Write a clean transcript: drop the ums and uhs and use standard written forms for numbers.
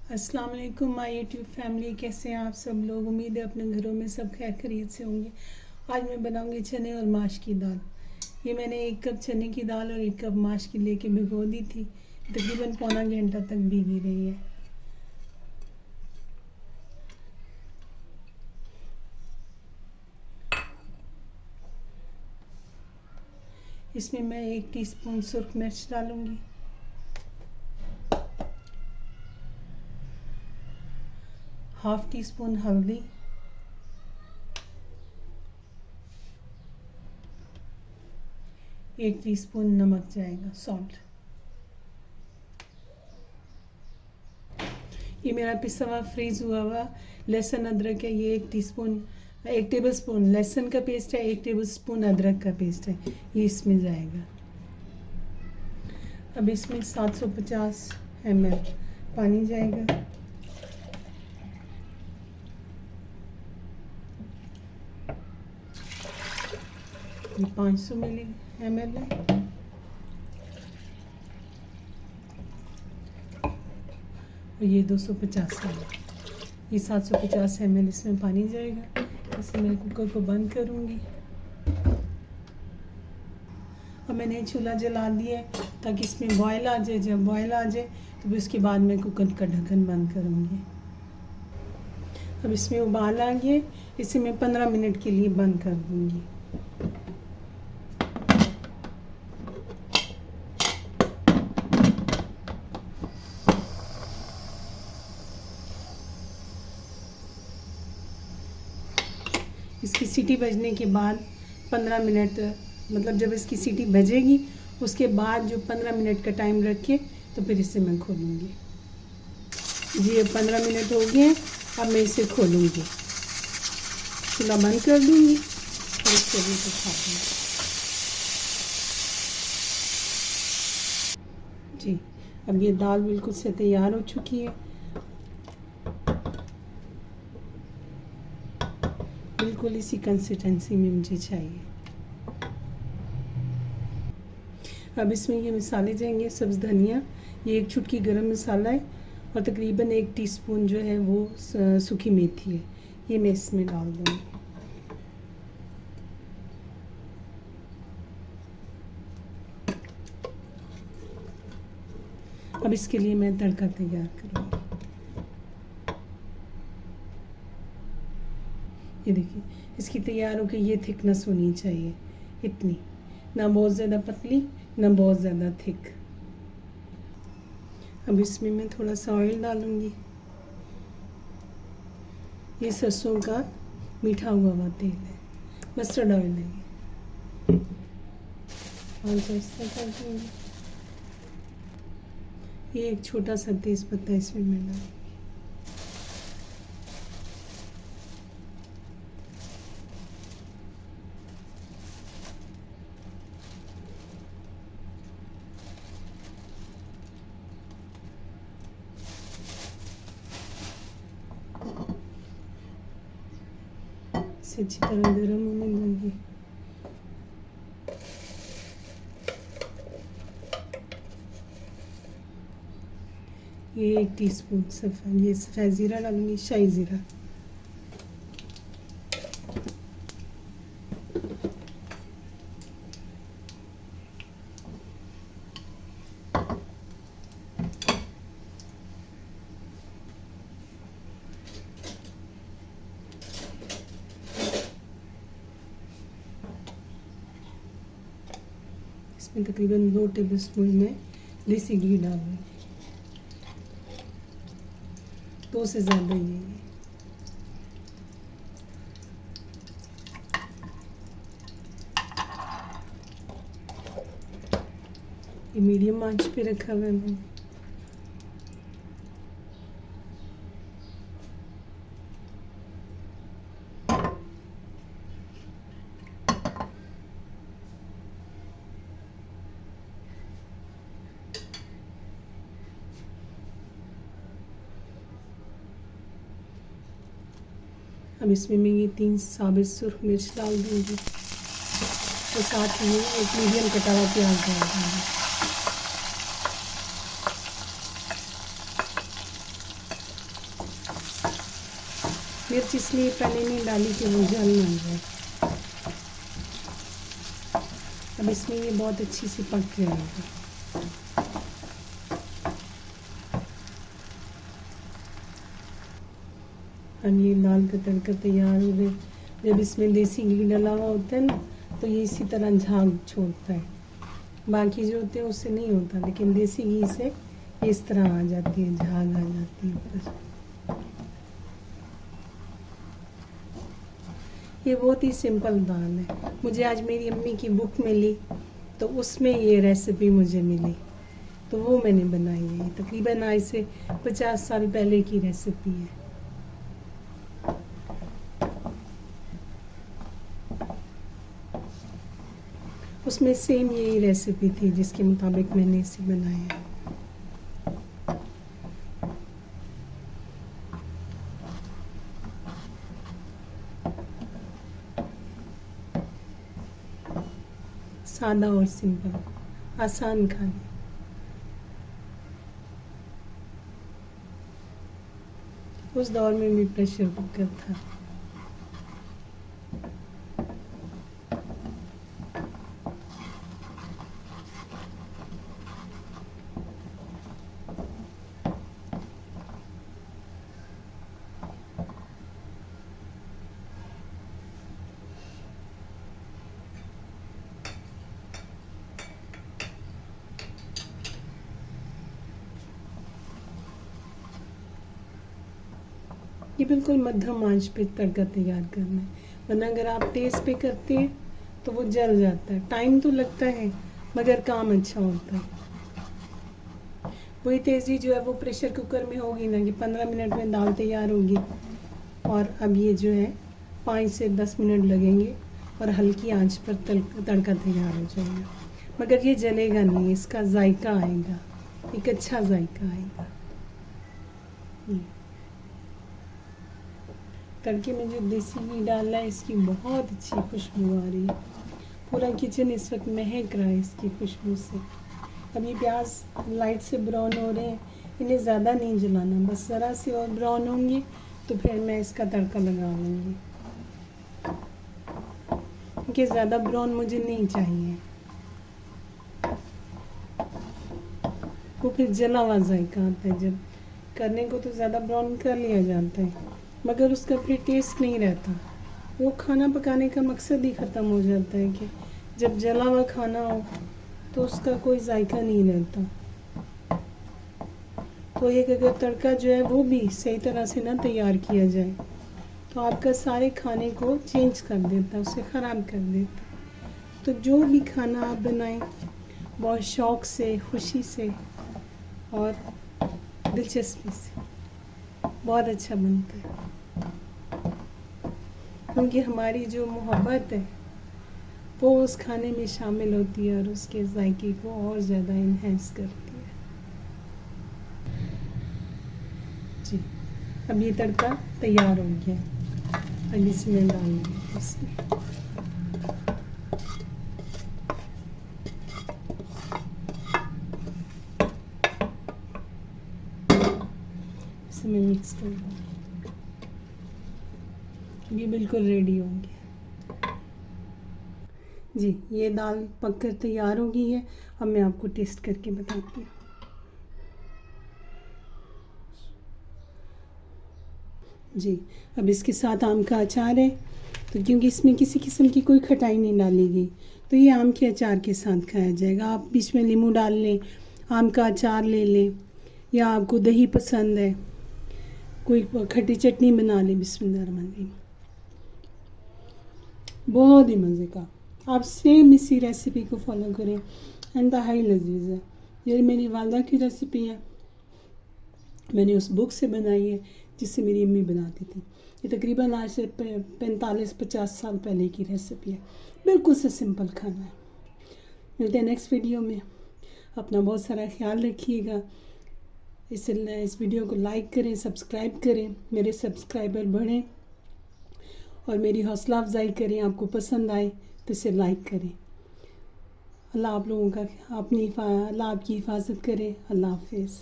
अस्सलाम वालेकुम my YouTube family. कैसे हैं आप सब लोग? उम्मीद है अपने घरों में सब खैर खैरियत से होंगे। आज मैं बनाऊंगी चने और माश की दाल। ये मैंने 1 कप चने की दाल और 1 कप माश की लेके भिगो दी थी। तकरीबन पौना घंटा तक भीगी रही है। इसमें मैं 1 टीस्पून सुर्ख मिर्च डालूंगी, ½ टीस्पून हल्दी, 1 टीस्पून नमक जाएगा, सॉल्ट। ये मेरा पिसा हुआ फ्रीज हुआ हुआ लहसुन अदरक है। ये 1 टेबलस्पून लहसुन का पेस्ट है, 1 टेबलस्पून अदरक का पेस्ट है, ये इसमें जाएगा। अब इसमें 750 ml पानी जाएगा। ये 500 ml है। और ये 250 ml। ये 750 ml इसमें पानी जाएगा। इसे मैं कुकर को बंद करूँगी। और मैंने चूल्हा जला दिया है ताकि इसमें बॉयल आ जाए। जब बॉयल आ जाए तो फिर उसके बाद मैं कुकर का ढक्कन बंद करूँगी। अब इसमें उबाल आ गया, इसे मैं 15 मिनट के लिए बंद कर दूँगी। इसकी सीटी बजने के बाद 15 मिनट, मतलब जब इसकी सीटी बजेगी उसके बाद जो 15 मिनट का टाइम रखे तो फिर इसे मैं खोलूँगी। जी अब 15 मिनट हो गए हैं। अब मैं इसे खोलूँगी, चूल्हा बंद कर दूँगी और इसको भी दिखा दूँगी। जी अब ये दाल बिल्कुल से तैयार हो चुकी है। बिल्कुल इसी कंसिस्टेंसी में मुझे चाहिए। अब इसमें ये मसाले जाएंगे। सब्ज़ धनिया, ये 1 चुटकी गरम मसाला है और तकरीबन 1 टीस्पून जो है वो सूखी मेथी है। ये मैं इसमें डाल दूँगी। अब इसके लिए मैं तड़का तैयार करूँगी। ये देखिए, इसकी तैयार होकर ये थिकनेस होनी चाहिए, इतनी, ना बहुत ज़्यादा पतली ना बहुत ज़्यादा थिक। अब इसमें मैं थोड़ा सा ऑयल डालूँगी। ये सरसों का मीठा हुआ तेल है, मस्टर्ड ऑयल है ये। और तो इस तरह कर दूँगी। ये 1 छोटा सा तेज पत्ता इसमें मैं डालूँगी। इसे अच्छी तरह गर्म होने दूँगी। ये 1 टीस्पून सफ़ेद ज़ीरा डालूँगी, शाही ज़ीरा। इसमें तकरीबन 2 टेबलस्पून में देसी घी डालूँगी, 2 से ज़्यादा ही है। ये मीडियम आंच पे रखा हुआ है मैंने। अब इसमें मैं ये 3 साबित सुर्ख मिर्च डाल दूँगी और साथ ही 1 मीडियम कटा हुआ प्याज डाल दूँगी। मिर्च इसलिए पहले नहीं डाली कि वो जल ना जाए। अब इसमें ये बहुत अच्छी सी पक जाएगी। अब ये दाल का तड़का तैयार हो गया। जब इसमें देसी घी डला हुआ होता है ना, तो ये इसी तरह झाग छोड़ता है। बाकी जो होते हैं उससे नहीं होता, लेकिन देसी घी से इस तरह आ जाती है, झाग आ जाती है ऊपर। ये बहुत ही सिंपल दाल है। मुझे आज मेरी अम्मी की बुक मिली, तो उसमें ये रेसिपी मुझे मिली, तो वो मैंने बनाई है। तकरीबन आज से 50 साल पहले की रेसिपी है। उसमें सेम यही रेसिपी थी जिसके मुताबिक मैंने इसे बनाया। सादा और सिंपल, आसान खाने। उस दौर में भी प्रेशर कुकर था। ये बिल्कुल मध्यम आंच पे तड़का तैयार करना है, वरना अगर आप तेज पे करते हैं तो वो जल जाता है। टाइम तो लगता है मगर काम अच्छा होता है। वही तेज़ी जो है वो प्रेशर कुकर में होगी ना कि 15 मिनट में दाल तैयार होगी, और अब ये जो है 5 से 10 मिनट लगेंगे और हल्की आंच पर तड़का तैयार हो जाएगा। मगर ये जलेगा नहीं, इसका जायका आएगा, एक अच्छा जायका आएगा। तड़के में जो देसी घी डाला है, इसकी बहुत अच्छी खुशबू आ रही है। पूरा किचन इस वक्त महक रहा है इसकी खुशबू से। अब ये प्याज लाइट से ब्राउन हो रहे हैं, इन्हें ज़्यादा नहीं जलाना, बस ज़रा से और ब्राउन होंगे तो फिर मैं इसका तड़का लगा लूँगी, क्योंकि ज़्यादा ब्राउन मुझे नहीं चाहिए, वो फिर जला हुआ जायका आता है। जब करने को तो ज़्यादा ब्राउन कर लिया जाता है, मगर उसका फिर टेस्ट नहीं रहता। वो खाना पकाने का मकसद ही ख़त्म हो जाता है कि जब जला हुआ खाना हो तो उसका कोई जायका नहीं रहता। तो एक अगर तड़का जो है वो भी सही तरह से ना तैयार किया जाए तो आपका सारे खाने को चेंज कर देता है, उसे ख़राब कर देता है। तो जो भी खाना आप बनाएं बहुत शौक़ से, खुशी से और दिलचस्पी से, बहुत अच्छा बनता है, क्योंकि हमारी जो मोहब्बत है वो उस खाने में शामिल होती है और उसके जायके को और ज़्यादा इन्हेंस करती है। जी, अब ये तड़का तैयार हो गया, अब इसमें डालूंगी इसमें। इसमें मिक्स कर दूँगी। ये बिल्कुल रेडी हो गया। जी, ये दाल पककर तैयार हो गई है। अब मैं आपको टेस्ट करके बताती हूँ। जी, अब इसके साथ आम का अचार है, तो क्योंकि इसमें किसी किस्म की कोई खटाई नहीं डाली गई, तो ये आम के अचार के साथ खाया जाएगा। आप बीच में नींबू डाल लें, आम का अचार ले लें, या आपको दही पसंद है, कोई खट्टी चटनी बना लें। बिस्मिल्लाहिर्रहमानिर्रहीम, बहुत ही मज़े का। आप सेम इसी रेसिपी को फॉलो करें, इंतहाई लजीज है। ये मेरी वालदा की रेसिपी है, मैंने उस बुक से बनाई है जिससे मेरी अम्मी बनाती थी। ये तकरीबन आज से 45-50 साल पहले की रेसिपी है। बिल्कुल से सिंपल खाना है। मिलते हैं नेक्स्ट वीडियो में। अपना बहुत सारा ख्याल रखिएगा। इस वीडियो को लाइक करें, सब्सक्राइब करें, मेरे सब्सक्राइबर बढ़ें और मेरी हौसला अफजाई करें। आपको पसंद आए तो इसे लाइक करें। अल्लाह आप लोगों का अल्लाह आपकी हिफाजत करे। अल्लाह हाफिज़।